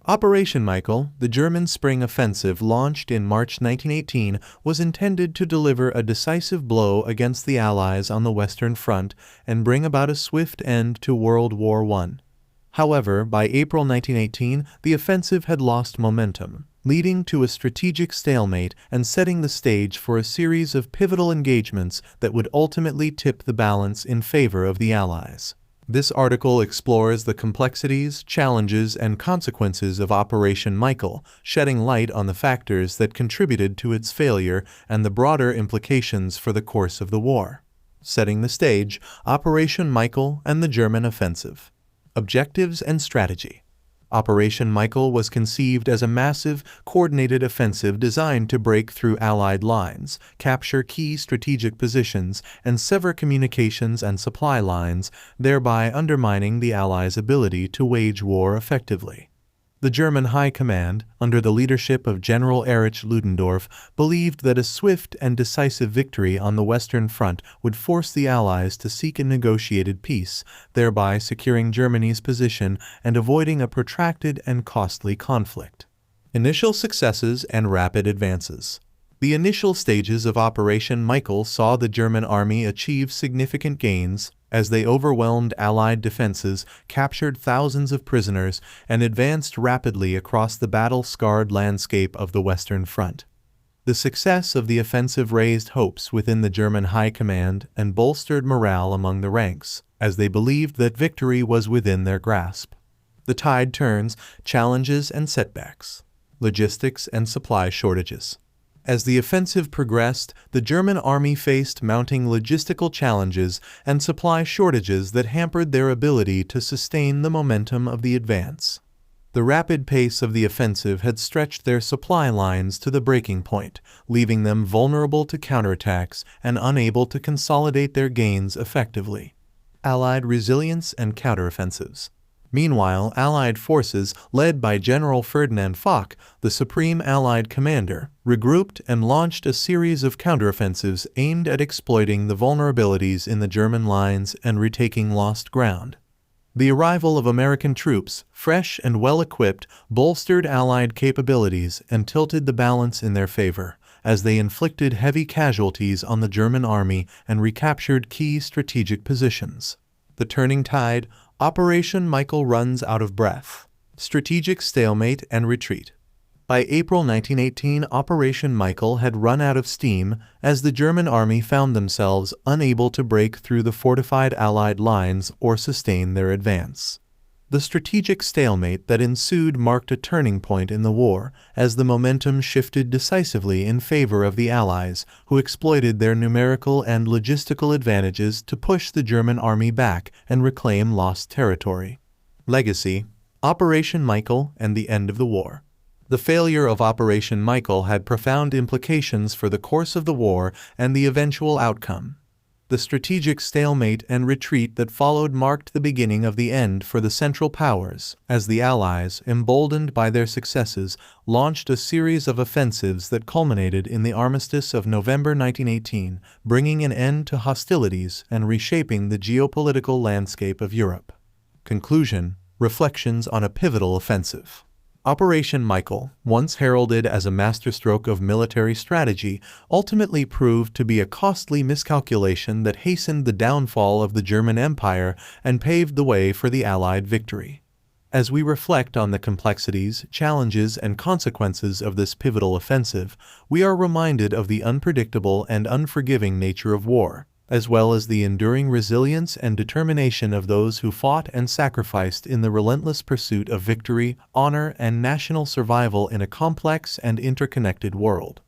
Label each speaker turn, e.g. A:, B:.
A: Operation Michael, the German spring offensive launched in March 1918, was intended to deliver a decisive blow against the Allies on the Western Front and bring about a swift end to World War I. However, by April 1918, the offensive had lost momentum, leading to a strategic stalemate and setting the stage for a series of pivotal engagements that would ultimately tip the balance in favor of the Allies. This article explores the complexities, challenges, and consequences of Operation Michael, shedding light on the factors that contributed to its failure and the broader implications for the course of the war. Setting the stage, Operation Michael and the German offensive. Objectives and strategy. Operation Michael was conceived as a massive, coordinated offensive designed to break through Allied lines, capture key strategic positions, and sever communications and supply lines, thereby undermining the Allies' ability to wage war effectively. The German High Command, under the leadership of General Erich Ludendorff, believed that a swift and decisive victory on the Western Front would force the Allies to seek a negotiated peace, thereby securing Germany's position and avoiding a protracted and costly conflict. Initial successes and rapid advances. The initial stages of Operation Michael saw the German army achieve significant gains as they overwhelmed Allied defenses, captured thousands of prisoners, and advanced rapidly across the battle-scarred landscape of the Western Front. The success of the offensive raised hopes within the German High Command and bolstered morale among the ranks, as they believed that victory was within their grasp. The tide turns, challenges and setbacks. Logistics and supply shortages. As the offensive progressed, the German army faced mounting logistical challenges and supply shortages that hampered their ability to sustain the momentum of the advance. The rapid pace of the offensive had stretched their supply lines to the breaking point, leaving them vulnerable to counterattacks and unable to consolidate their gains effectively. Allied resilience and counteroffensives. Meanwhile, Allied forces, led by General Ferdinand Foch, the supreme Allied commander, regrouped and launched a series of counteroffensives aimed at exploiting the vulnerabilities in the German lines and retaking lost ground. The arrival of American troops, fresh and well-equipped, bolstered Allied capabilities and tilted the balance in their favor, as they inflicted heavy casualties on the German army and recaptured key strategic positions. The turning tide. Operation Michael runs out of breath. Strategic stalemate and retreat. By April 1918, Operation Michael had run out of steam as the German army found themselves unable to break through the fortified Allied lines or sustain their advance. The strategic stalemate that ensued marked a turning point in the war, as the momentum shifted decisively in favor of the Allies, who exploited their numerical and logistical advantages to push the German army back and reclaim lost territory. Legacy. Operation Michael and the end of the war. The failure of Operation Michael had profound implications for the course of the war and the eventual outcome. The strategic stalemate and retreat that followed marked the beginning of the end for the Central Powers, as the Allies, emboldened by their successes, launched a series of offensives that culminated in the Armistice of November 1918, bringing an end to hostilities and reshaping the geopolitical landscape of Europe. Conclusion. Reflections on a pivotal offensive. Operation Michael, once heralded as a masterstroke of military strategy, ultimately proved to be a costly miscalculation that hastened the downfall of the German Empire and paved the way for the Allied victory. As we reflect on the complexities, challenges, and consequences of this pivotal offensive, we are reminded of the unpredictable and unforgiving nature of war, as well as the enduring resilience and determination of those who fought and sacrificed in the relentless pursuit of victory, honor, and national survival in a complex and interconnected world.